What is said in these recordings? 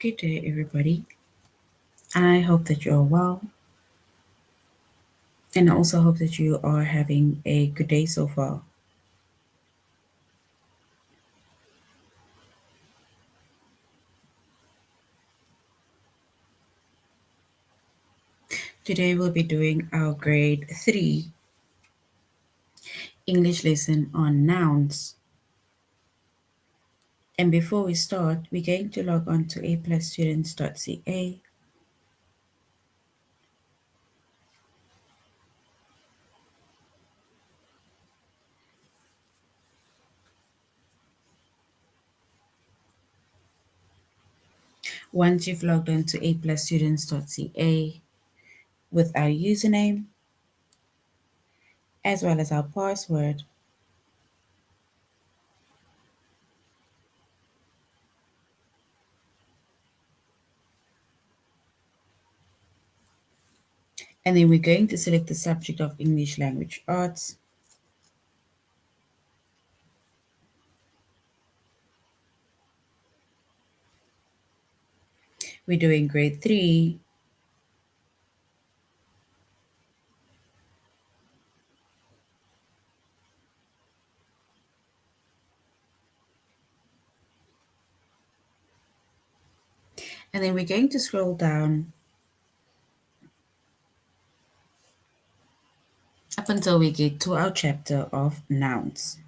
Good day, everybody. I hope that you're well, and I also hope that you are having a good day so far. Today, we'll be doing our grade 3 English lesson on nouns. And before we start, we're going to log on to aplusstudents.ca. Once you've logged on to aplusstudents.ca with our username as well as our password, and then we're going to select the subject of English Language Arts. We're doing grade 3. And then we're going to scroll down up until we get to our chapter of nouns.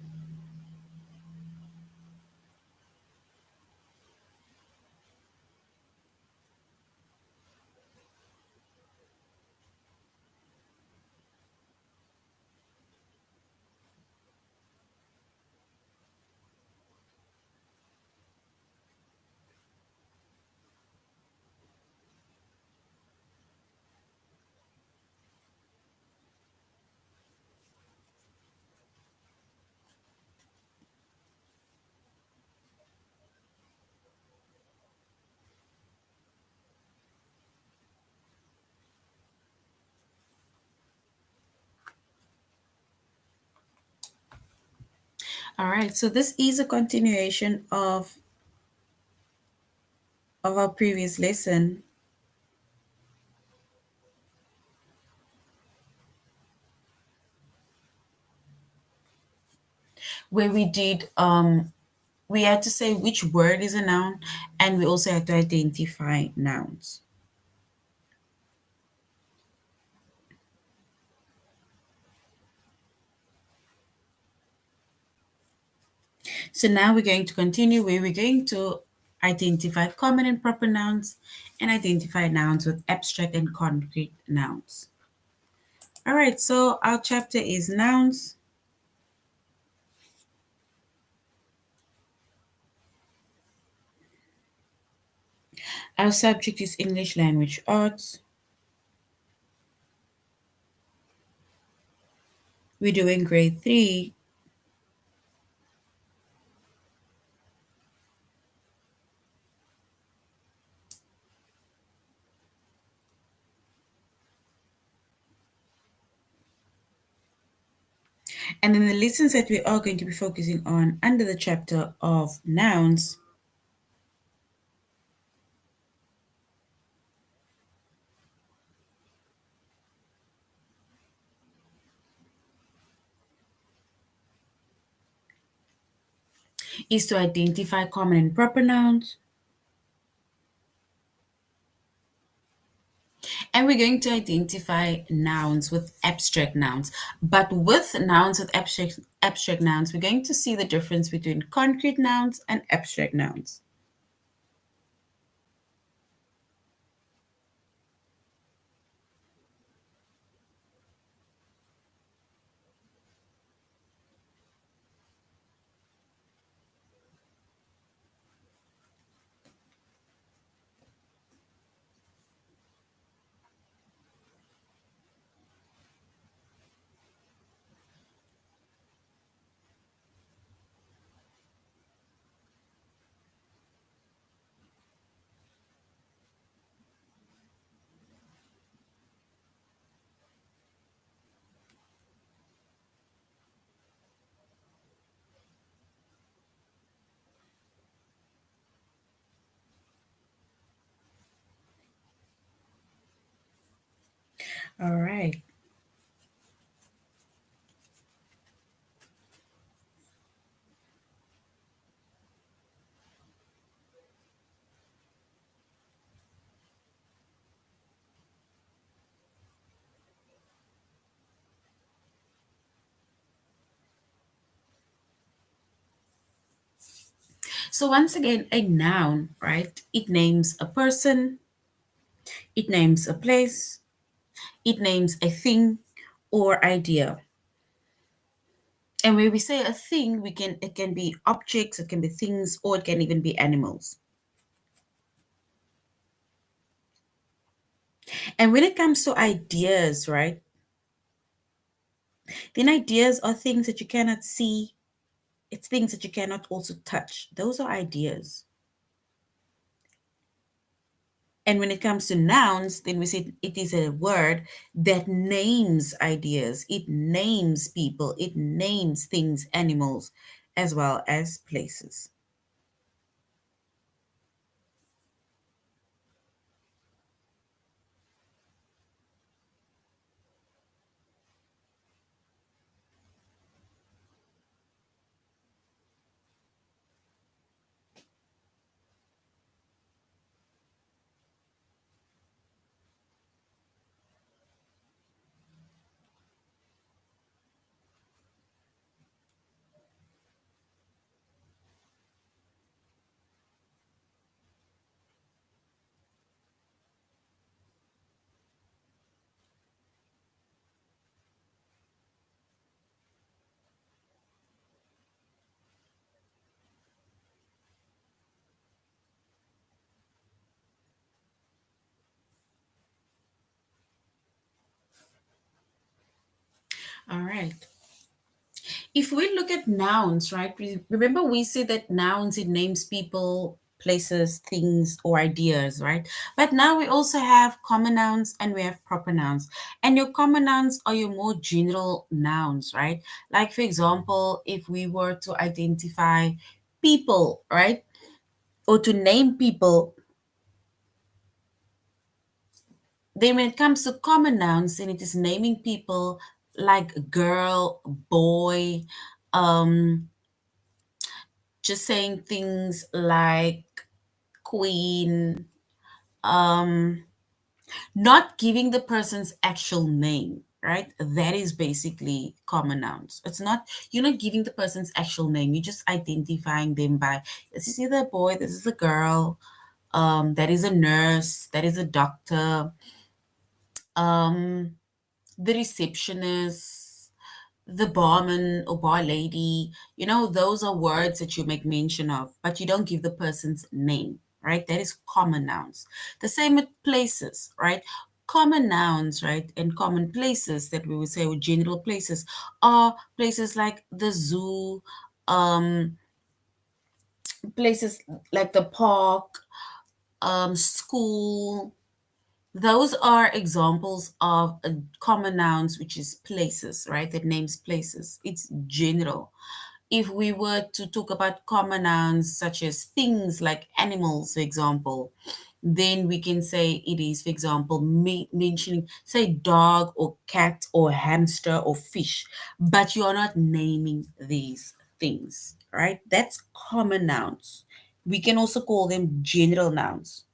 All right, so this is a continuation of our previous lesson, where we had to say which word is a noun, and we also had to identify nouns. So now we're going to continue where we're going to identify common and proper nouns and identify nouns with abstract and concrete nouns. All right, so our chapter is nouns. Our subject is English Language Arts. We're doing grade 3. And then the lessons that we are going to be focusing on under the chapter of nouns is to identify common and proper nouns. And we're going to identify nouns with abstract nouns. But with nouns with abstract nouns, we're going to see the difference between concrete nouns and abstract nouns. All right. So once again, a noun, right? It names a person, it names a place, it names a thing or idea. And when we say a thing, we can it can be objects, it can be things, or it can even be animals. And when it comes to ideas, right? Then ideas are things that you cannot see. It's things that you cannot also touch. Those are ideas. And when it comes to nouns, then we say it is a word that names ideas, it names people, it names things, animals, as well as places. All right. If we look at nouns, right, remember we said that nouns, it names people, places, things, or ideas, right? But now we also have common nouns and we have proper nouns. And your common nouns are your more general nouns, right? Like, for example, if we were to identify people, right? Or to name people, then when it comes to common nouns, then it is naming people like girl, boy, um, just saying things like queen, um, not giving the person's actual name, right? That is basically common nouns. It's not, you're not giving the person's actual name, you're just identifying them by this is either a boy, this is a girl, that is a nurse, that is a doctor, um, the receptionist, the barman or bar lady, those are words that you make mention of, but you don't give the person's name, right? That is common nouns. The same with places, right? Common nouns, right, and common places that we would say were general places are places like the zoo, um, places like the park, school. Those are examples of common nouns, which is places, right? That names places. It's general. If we were to talk about common nouns such as things like animals, for example, then we can say it is, for example, mentioning, say, dog or cat or hamster or fish, but you are not naming these things, right? That's common nouns. We can also call them general nouns.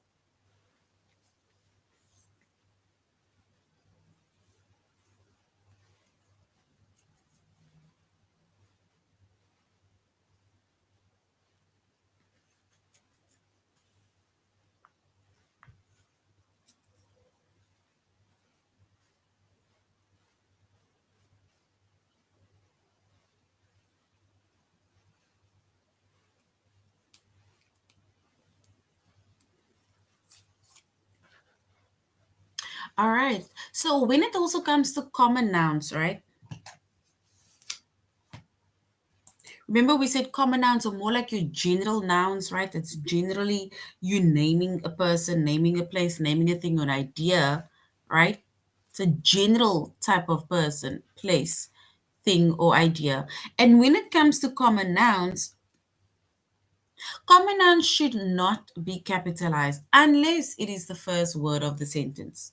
All right. So when it also comes to common nouns, right? Remember we said common nouns are more like your general nouns, right? It's generally you naming a person, naming a place, naming a thing or an idea, right? It's a general type of person, place, thing, or idea. And when it comes to common nouns should not be capitalized unless it is the first word of the sentence.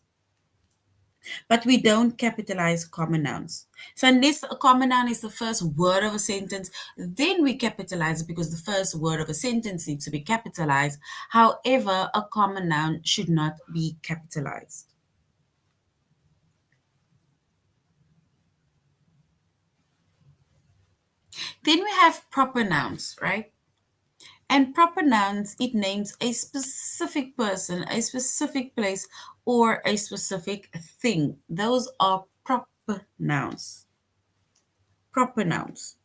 but we don't capitalize common nouns. So unless a common noun is the first word of a sentence, then we capitalize it because the first word of a sentence needs to be capitalized. However, a common noun should not be capitalized. Then we have proper nouns, right? And proper nouns, it names a specific person, a specific place, or a specific thing. Those are proper nouns. Proper nouns.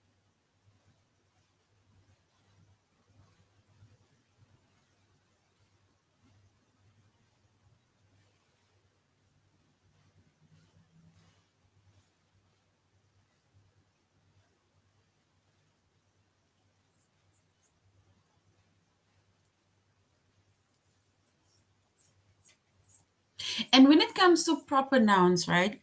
And when it comes to proper nouns, right?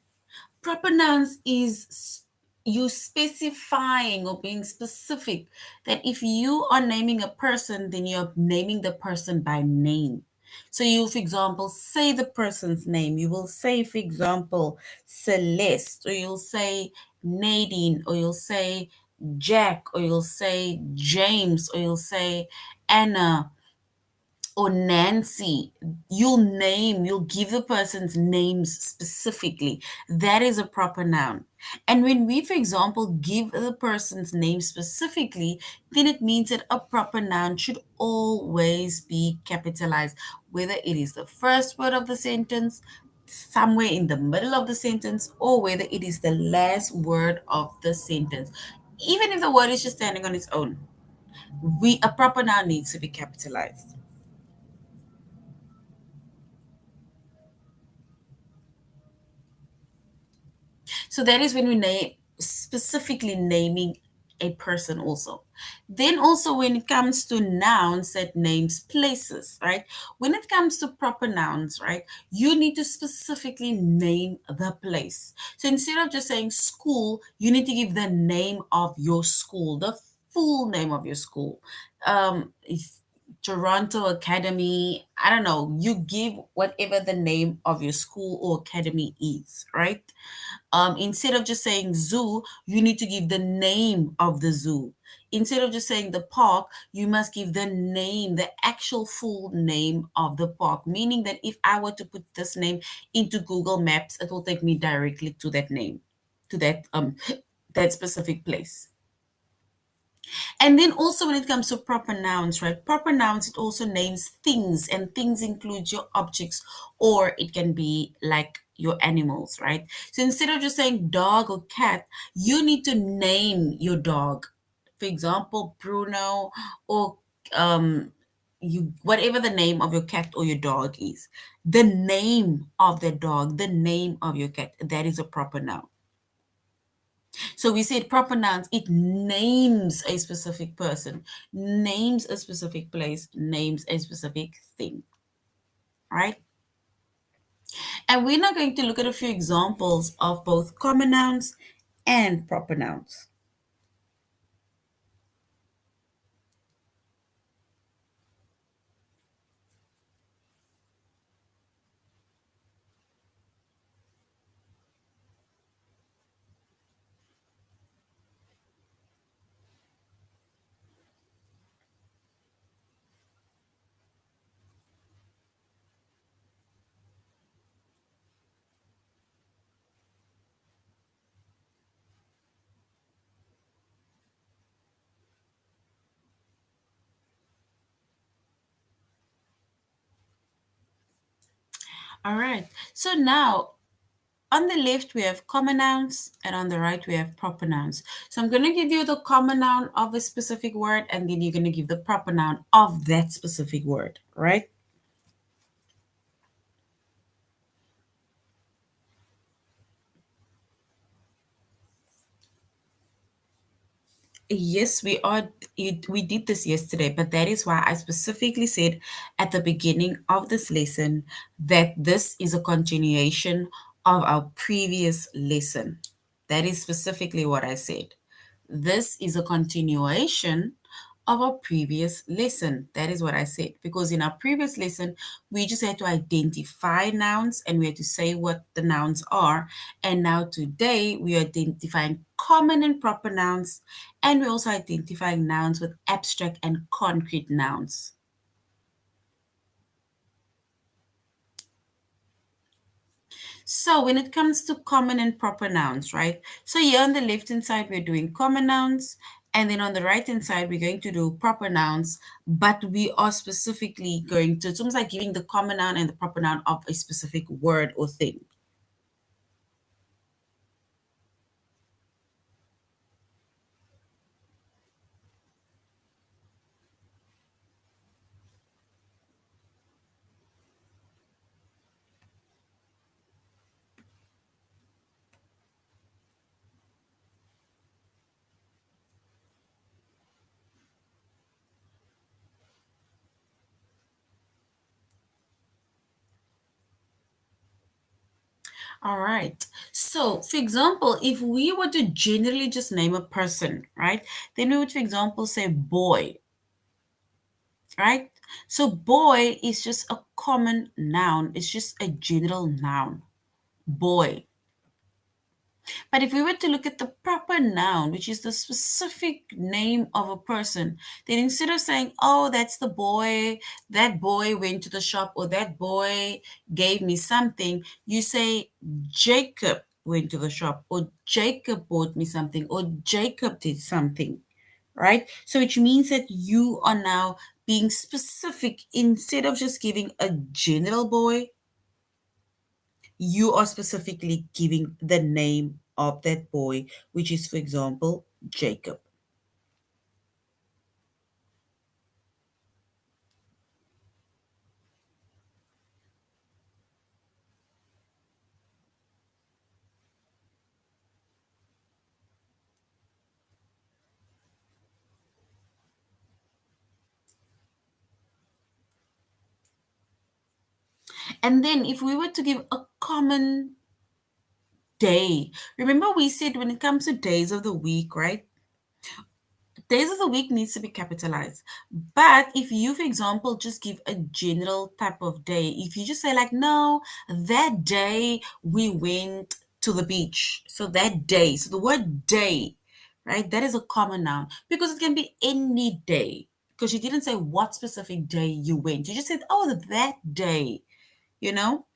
Proper nouns is you specifying or being specific that if you are naming a person, then you're naming the person by name. So you, for example, say the person's name. You will say, for example, Celeste, or you'll say Nadine, or you'll say Jack, or you'll say James, or you'll say Anna, or Nancy. You'll give the person's names specifically. That is a proper noun. And when we, for example, give the person's name specifically, then it means that a proper noun should always be capitalized, whether it is the first word of the sentence, somewhere in the middle of the sentence, or whether it is the last word of the sentence. Even if the word is just standing on its own, a proper noun needs to be capitalized. So that is when we name specifically naming a person also. Then also when it comes to nouns that names places, right? When it comes to proper nouns, right, you need to specifically name the place. So instead of just saying school, you need to give the name of your school, the full name of your school. If Toronto Academy, I don't know, you give whatever the name of your school or academy is, right? Instead of just saying zoo, you need to give the name of the zoo. Instead of just saying the park, you must give the name, the actual full name of the park. Meaning that if I were to put this name into Google Maps, it will take me directly to that name, to that that specific place. And then also when it comes to proper nouns, right? Proper nouns, it also names things, and things include your objects, or it can be like your animals, right? So instead of just saying dog or cat, you need to name your dog. For example, Bruno, or um you, whatever the name of your cat or your dog is, the name of the dog, the name of your cat, that is a proper noun. So we said proper nouns, it names a specific person, names a specific place, names a specific thing, right? And we're now going to look at a few examples of both common nouns and proper nouns. All right. So now on the left, we have common nouns, and on the right, we have proper nouns. So I'm going to give you the common noun of a specific word, and then you're going to give the proper noun of that specific word, right? Yes, we did this yesterday, but that is why I specifically said at the beginning of this lesson that this is a continuation of our previous lesson. That is specifically what I said. This is a continuation of our previous lesson. That is what I said, because in our previous lesson, we just had to identify nouns and we had to say what the nouns are. And now today, we are identifying common and proper nouns, and we're also identifying nouns with abstract and concrete nouns. So when it comes to common and proper nouns, right? So here on the left-hand side, we're doing common nouns, and then on the right-hand side, we're going to do proper nouns, but we are specifically going to, it's almost like giving the common noun and the proper noun of a specific word or thing. All right. So, for example, if we were to generally just name a person, right, then we would, for example, say boy, right? So, boy is just a common noun, it's just a general noun, boy. But if we were to look at the proper noun, which is the specific name of a person, then instead of saying, oh, that's the boy, that boy went to the shop, or that boy gave me something, you say, Jacob went to the shop, or Jacob bought me something, or Jacob did something, right? So which means that you are now being specific instead of just giving a general boy, you are specifically giving the name of that boy, which is, for example, Jacob. And then if we were to give a common day, remember we said when it comes to days of the week, right? Days of the week needs to be capitalized. But if you, for example, just give a general type of day, if you just say, like, no, that day we went to the beach. So that day, so the word day, right, that is a common noun because it can be any day. Because you didn't say what specific day you went. You just said, oh, that day, you know?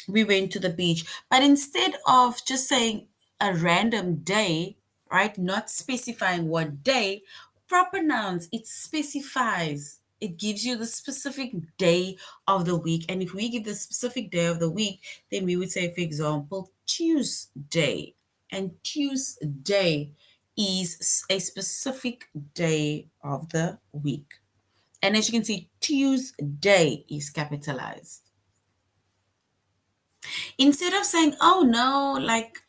We went to the beach. But instead of just saying a random day, right, not specifying what day, proper nouns, it specifies. It gives you the specific day of the week. And if we give the specific day of the week, then we would say, for example, Tuesday. And Tuesday is a specific day of the week. And as you can see, Tuesday is capitalized. Instead of saying, oh no, like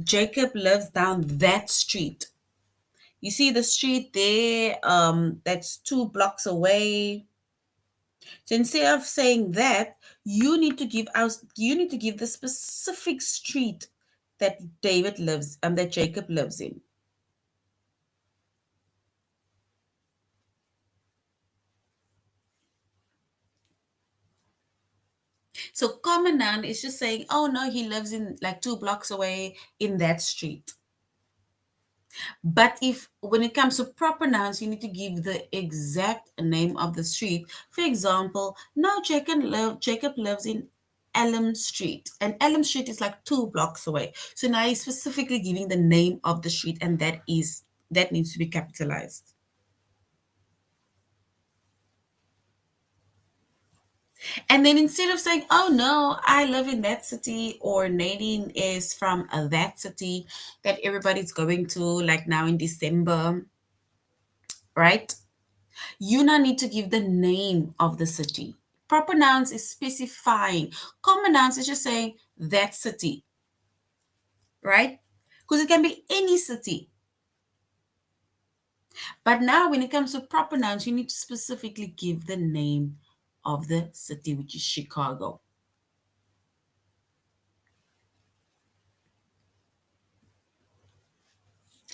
Jacob lives down that street. You see the street there, that's 2 blocks away. So instead of saying that, you need to give the specific street that that Jacob lives in. So common noun is just saying, oh no, he lives in like 2 blocks away in that street. But if when it comes to proper nouns, you need to give the exact name of the street. For example, now Jacob lives in Elm Street, and Elm Street is like 2 blocks away. So now he's specifically giving the name of the street, and that needs to be capitalized. And then instead of saying, "Oh no, I live in that city," or Nadine is from that city that everybody's going to, like now in December, right? You now need to give the name of the city. Proper nouns is specifying. Common nouns is just saying that city, right? Because it can be any city. But now when it comes to proper nouns, you need to specifically give the name of the city, which is Chicago.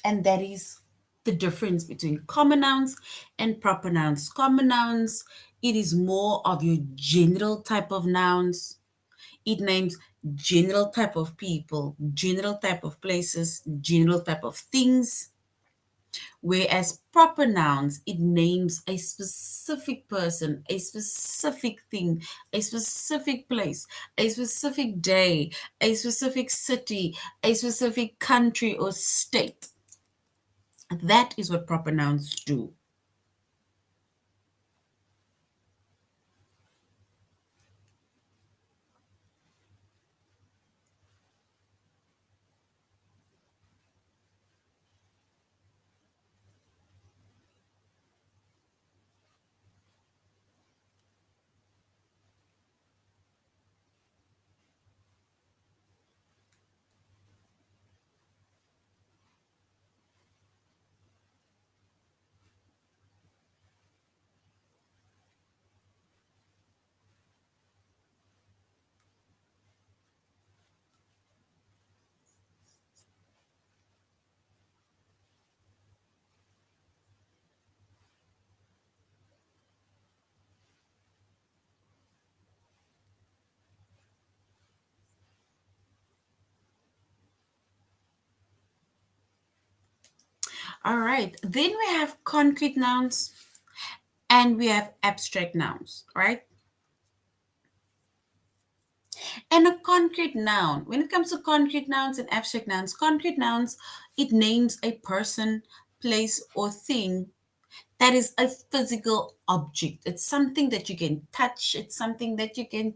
And that is the difference between common nouns and proper nouns. Common nouns, it is more of your general type of nouns. It names general type of people, general type of places, general type of things. Whereas proper nouns, it names a specific person, a specific thing, a specific place, a specific day, a specific city, a specific country or state. That is what proper nouns do. All right, then we have concrete nouns and we have abstract nouns, right? And a concrete noun, when it comes to concrete nouns and abstract nouns, concrete nouns, it names a person, place, or thing that is a physical object. It's something that you can touch, it's something that you can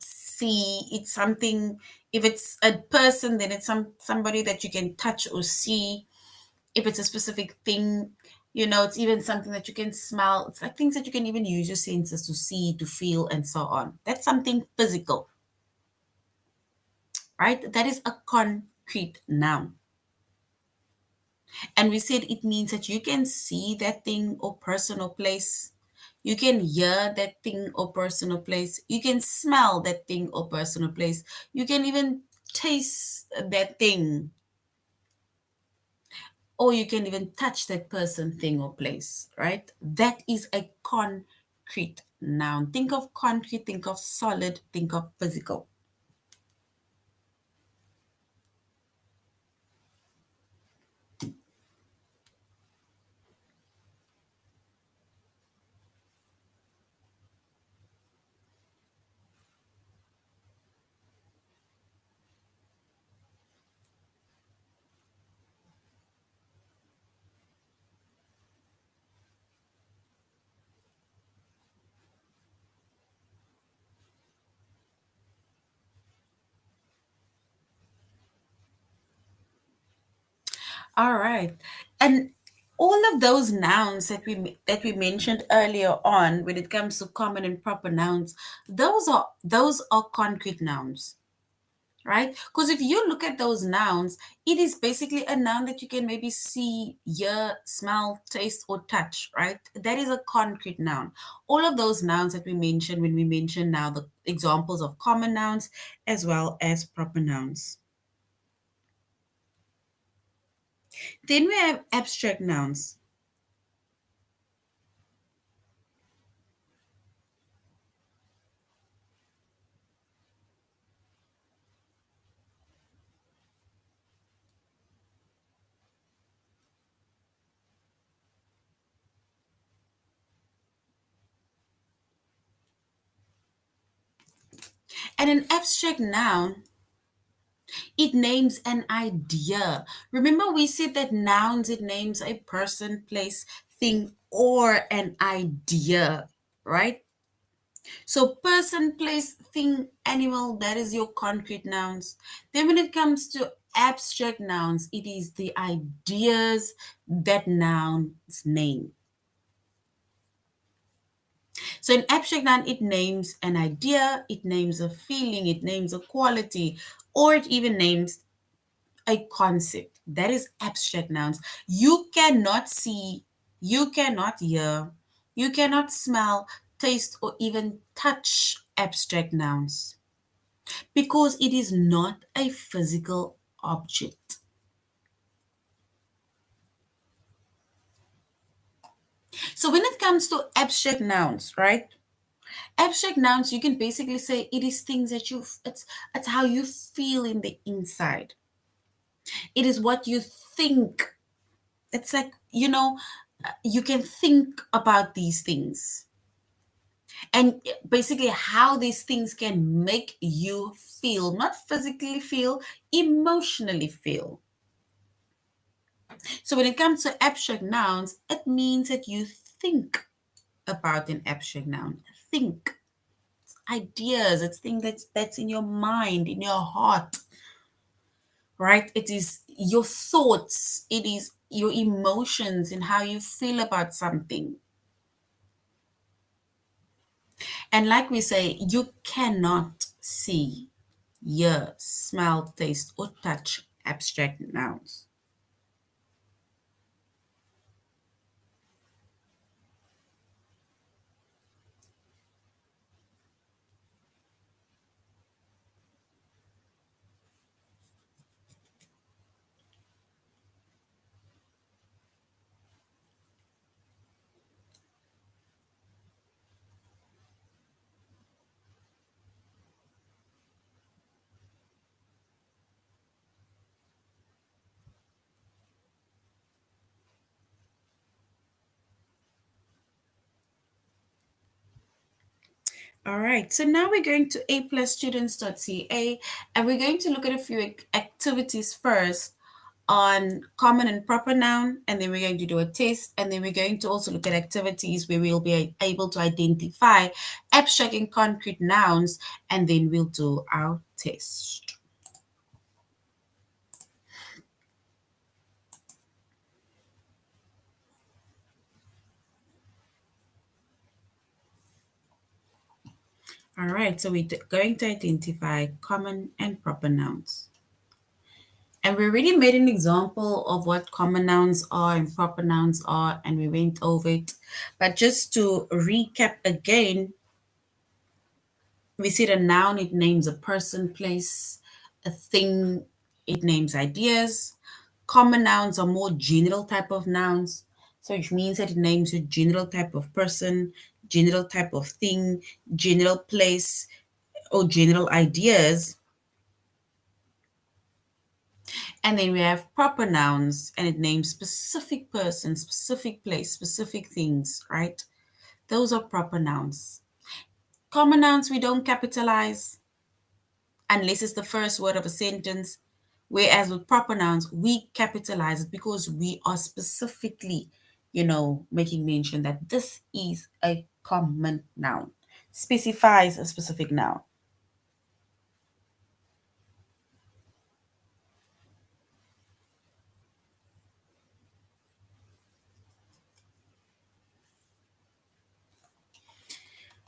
see, it's something, if it's a person, then it's somebody that you can touch or see. If it's a specific thing, it's even something that you can smell. It's like things that you can even use your senses to see, to feel, and so on. That's something physical, right? That is a concrete noun. And we said it means that you can see that thing or person or place. You can hear that thing or person or place. You can smell that thing or person or place. You can even taste that thing, or you can even touch that person, thing, or place, right? That is a concrete noun. Think of concrete, think of solid, think of physical. All right. And all of those nouns that we mentioned earlier on when it comes to common and proper nouns, those are concrete nouns, right? Because if you look at those nouns, it is basically a noun that you can maybe see, hear, smell, taste, or touch, right? That is a concrete noun. All of those nouns that we mentioned when we mention now the examples of common nouns as well as proper nouns. Then we have abstract nouns. And an abstract noun, it names an idea. Remember, we said that nouns, it names a person, place, thing, or an idea, right? So, person, place, thing, animal, that is your concrete nouns. Then, when it comes to abstract nouns, it is the ideas that nouns name. So, an abstract noun, it names an idea, it names a feeling, it names a quality, or it even names a concept. That is abstract nouns. You cannot see, you cannot hear, you cannot smell, taste, or even touch abstract nouns because it is not a physical object. So when it comes to abstract nouns, right? Abstract nouns, you can basically say it is things that it's how you feel in the inside. It is what you think. It's like, you can think about these things and basically how these things can make you feel, not physically feel, emotionally feel. So when it comes to abstract nouns, it means that you think about an abstract noun. Think ideas. It's things that's in your mind, in your heart, right? It is your thoughts. It is your emotions and how you feel about something. And like we say, you cannot see, hear, smell, taste, or touch abstract nouns. All right, so now we're going to aplusstudents.ca and we're going to look at a few activities first on common and proper noun, and then we're going to do a test, and then we're going to also look at activities where we'll be able to identify abstract and concrete nouns, and then we'll do our test. All right, so we're going to identify common and proper nouns. And we already made an example of what common nouns are and proper nouns are, and we went over it. But just to recap again, we said a noun, it names a person, place, a thing, it names ideas. Common nouns are more general type of nouns. So it means that it names a general type of person, general type of thing, general place, or general ideas. And then we have proper nouns, and it names specific person, specific place, specific things, right? Those are proper nouns. Common nouns we don't capitalize unless it's the first word of a sentence, whereas with proper nouns we capitalize it because we are specifically, making mention that this is a common noun, specifies a specific noun.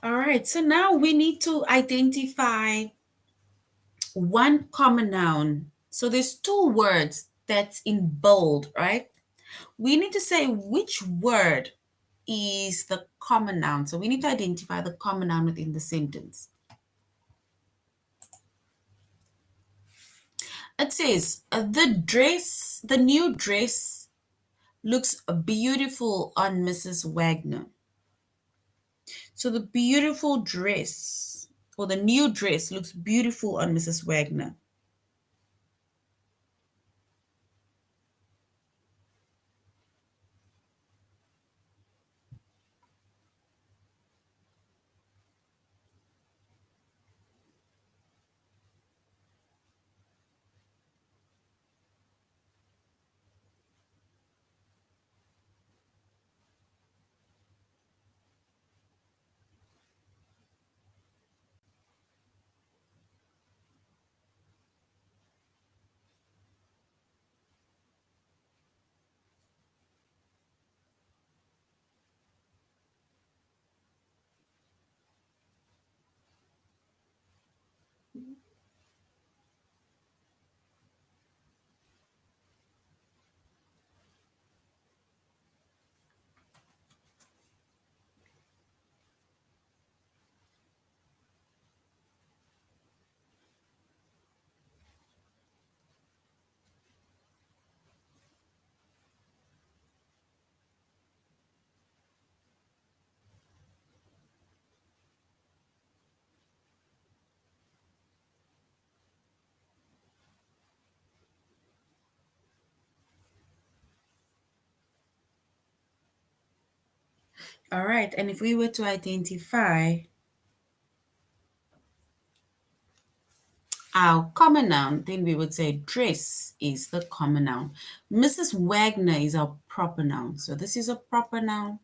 All right, so now we need to identify one common noun. So there's two words that's in bold, right? We need to say which word is the common noun. So we need to identify the common noun within the sentence. It says, the new dress looks beautiful on Mrs. Wagner. So the beautiful dress or the new dress looks beautiful on Mrs. Wagner. All right, and if we were to identify our common noun, then we would say dress is the common noun. Mrs. Wagner is our proper noun. So this is a proper noun.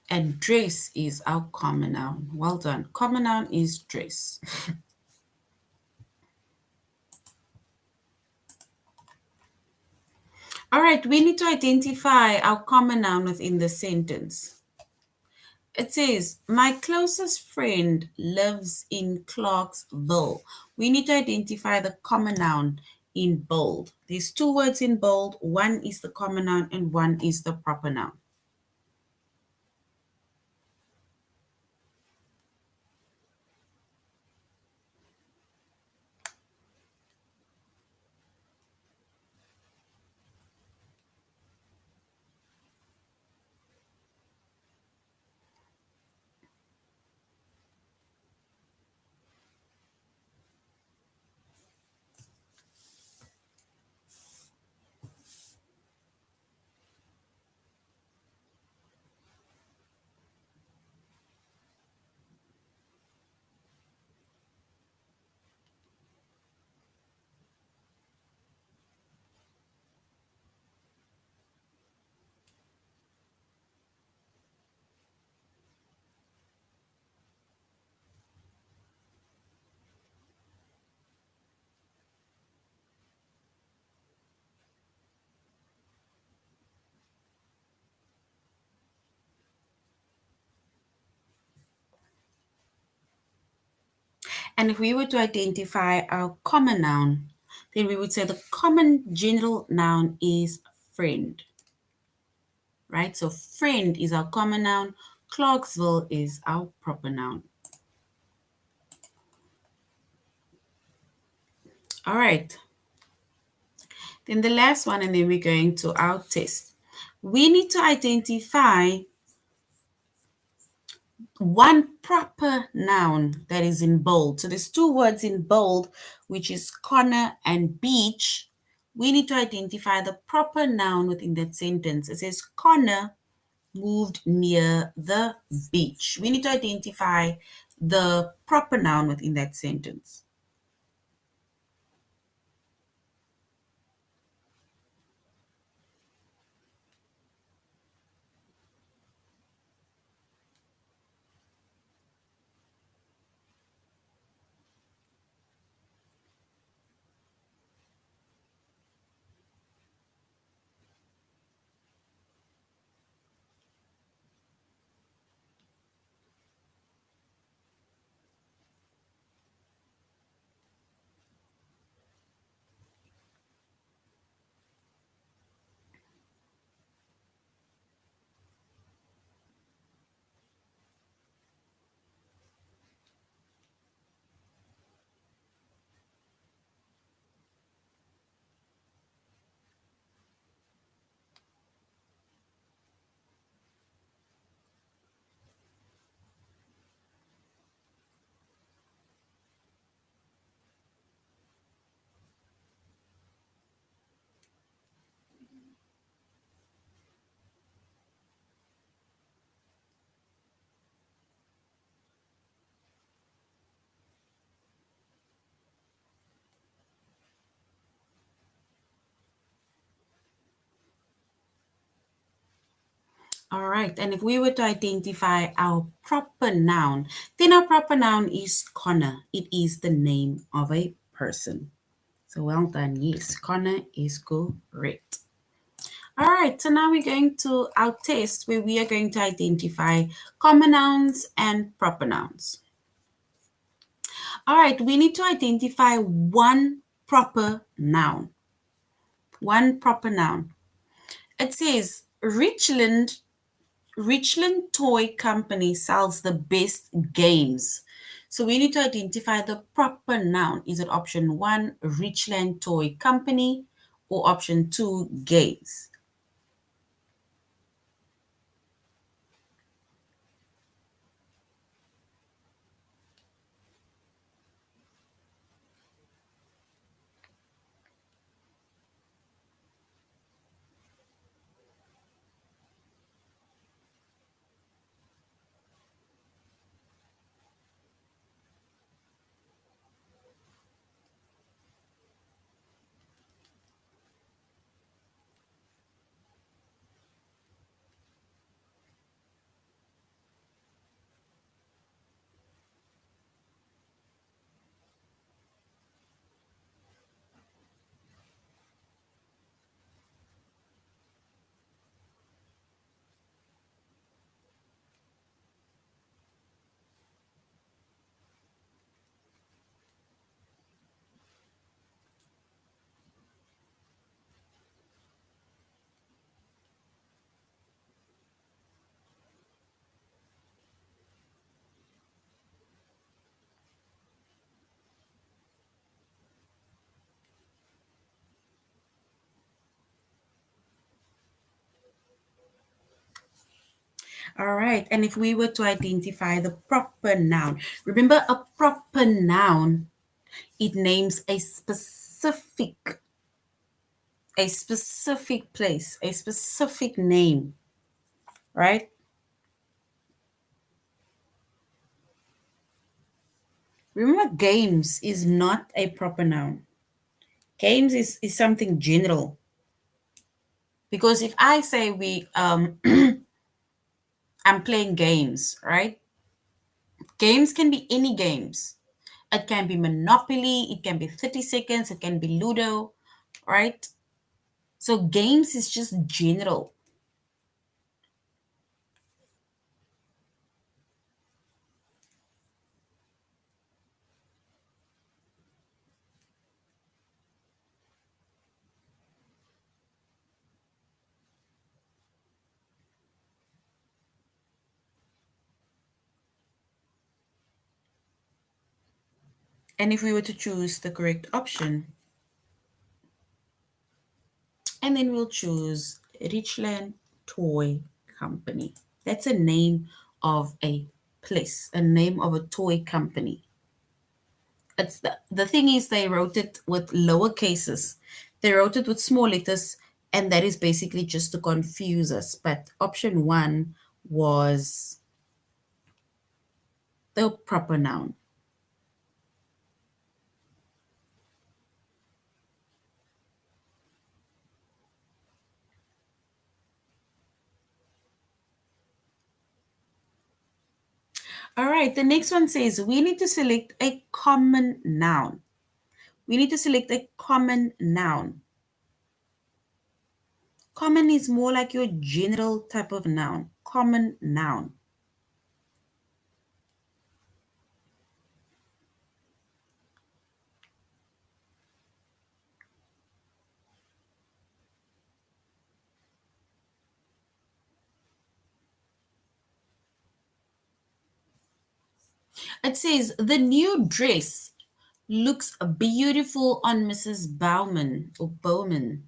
And dress is our common noun. Well done. Common noun is dress. All right, we need to identify our common noun within the sentence. It says, my closest friend lives in Clarksville. We need to identify the common noun in bold. There's two words in bold. One is the common noun and one is the proper noun. And if we were to identify our common noun, then we would say the common general noun is friend, right? So friend is our common noun. Clarksville is our proper noun. All right. Then the last one, and then we're going to our test. We need to identify one proper noun that is in bold. So there's two words in bold, which is corner and beach. We need to identify the proper noun within that sentence. It says Connor moved near the beach. We need to identify the proper noun within that sentence. All right, and if we were to identify our proper noun, then our proper noun is Connor. It is the name of a person. So well done. Yes, Connor is correct. All right, so now we're going to our test where we are going to identify common nouns and proper nouns. All right, we need to identify one proper noun. One proper noun. It says Richland Toy Company sells the best games. So we need to identify the proper noun. Is it option one, Richland Toy Company, or option two, games? All right. And if we were to identify the proper noun, remember a proper noun, it names a specific place, a specific name, right? Remember, games is not a proper noun. Games is something general. Because if I say I'm playing games, right? Games can be any games. It can be Monopoly, it can be 30 seconds, it can be Ludo, right? So games is just general. And if we were to choose the correct option, and then we'll choose Richland Toy Company. That's a name of a place, a name of a toy company. It's the thing is they wrote it with lower cases. They wrote it with small letters, and that is basically just to confuse us. But option one was the proper noun. All right, the next one says we need to select a common noun. We need to select a common noun. Common is more like your general type of noun. Common noun. It says the new dress looks beautiful on Mrs. Bowman or Bowman.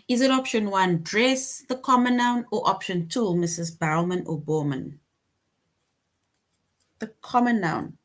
Is it option one, dress, the common noun, or option two, Mrs. Bowman or Bowman? The common noun.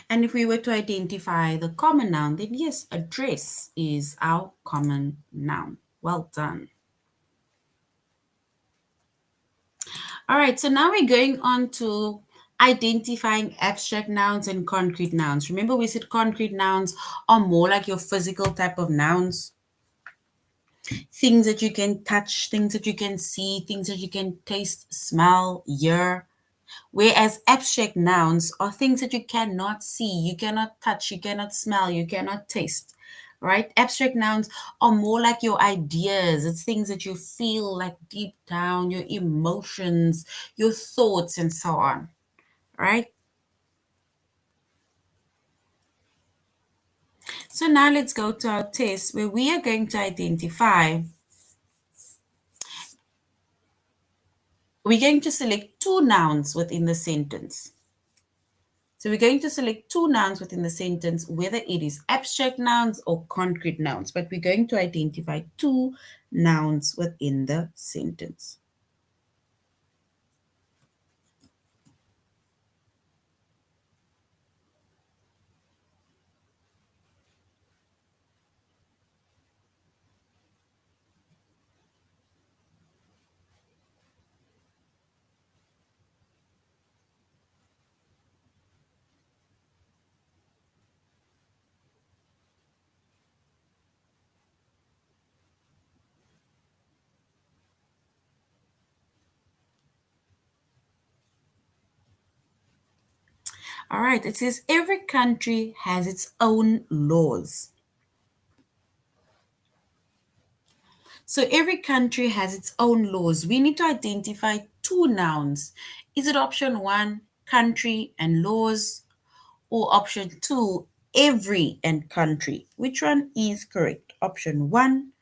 And if we were to identify the common noun, then yes, a dress is our common noun. Well done. All right, so now we're going on to identifying abstract nouns and concrete nouns. Remember, we said concrete nouns are more like your physical type of nouns, things that you can touch, things that you can see, things that you can taste, smell, hear. Whereas abstract nouns are things that you cannot see, you cannot touch, you cannot smell, you cannot taste, right? Abstract nouns are more like your ideas. It's things that you feel like deep down, your emotions, your thoughts, and so on, right? So now let's go to our test where we are going to identify, we're going to select two nouns within the sentence. So we're going to select two nouns within the sentence, whether it is abstract nouns or concrete nouns, but we're going to identify two nouns within the sentence. All right, it says every country has its own laws. So every country has its own laws. We need to identify two nouns. Is it option one, country and laws, or option two, every and country? Which one is correct? Option one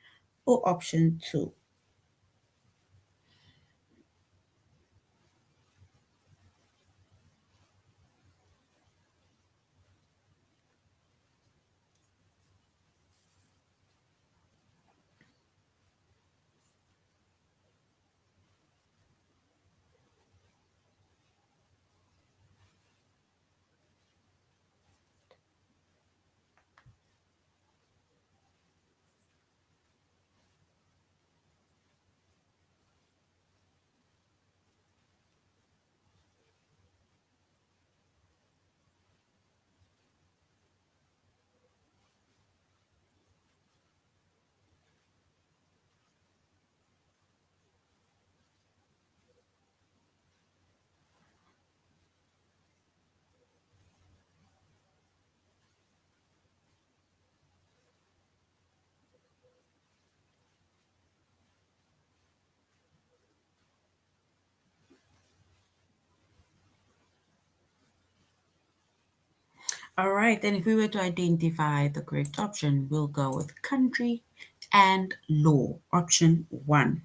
or option two? All right, then if we were to identify the correct option, we'll go with country and law, option one.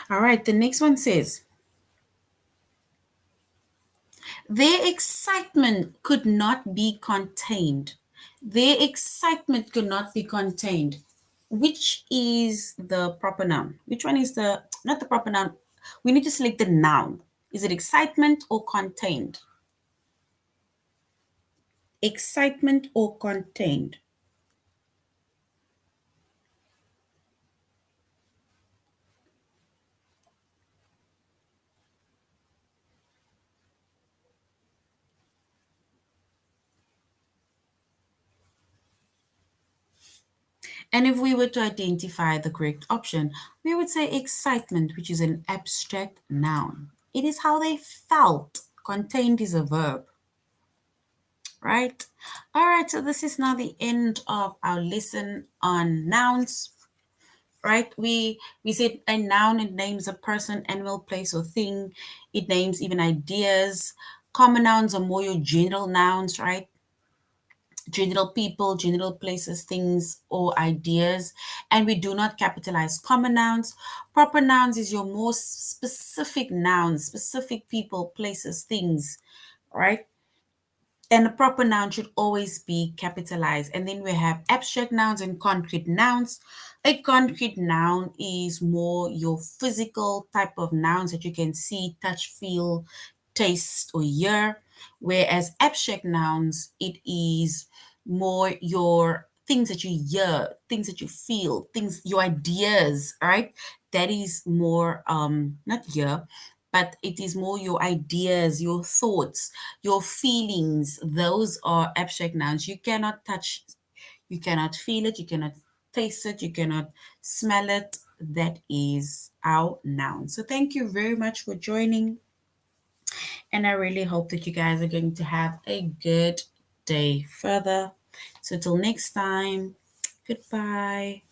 All right, the next one says, their excitement could not be contained. Their excitement could not be contained. Which is the proper noun? Which one is the, not the proper noun? We need to select the noun. Is it excitement or contained? Excitement or contained? And if we were to identify the correct option, we would say excitement, which is an abstract noun. It is how they felt. Contained is a verb, right? All right, so this is now the end of our lesson on nouns, right? We said a noun, it names a person, animal, place, or thing. It names even ideas. Common nouns are more your general nouns, right? General people, general places, things, or ideas, and we do not capitalize common nouns. Proper nouns is your more specific nouns, specific people, places, things, right? And a proper noun should always be capitalized. And then we have abstract nouns and concrete nouns. A concrete noun is more your physical type of nouns that you can see, touch, feel, taste, or hear. Whereas abstract nouns, it is more your things that you hear, things that you feel, things, your ideas, right? That is more not here, but it is more your ideas, your thoughts, your feelings. Those are abstract nouns. You cannot touch, you cannot feel it, you cannot taste it, you cannot smell it. That is our noun. So thank you very much for joining. And I really hope that you guys are going to have a good day further. So till next time, goodbye.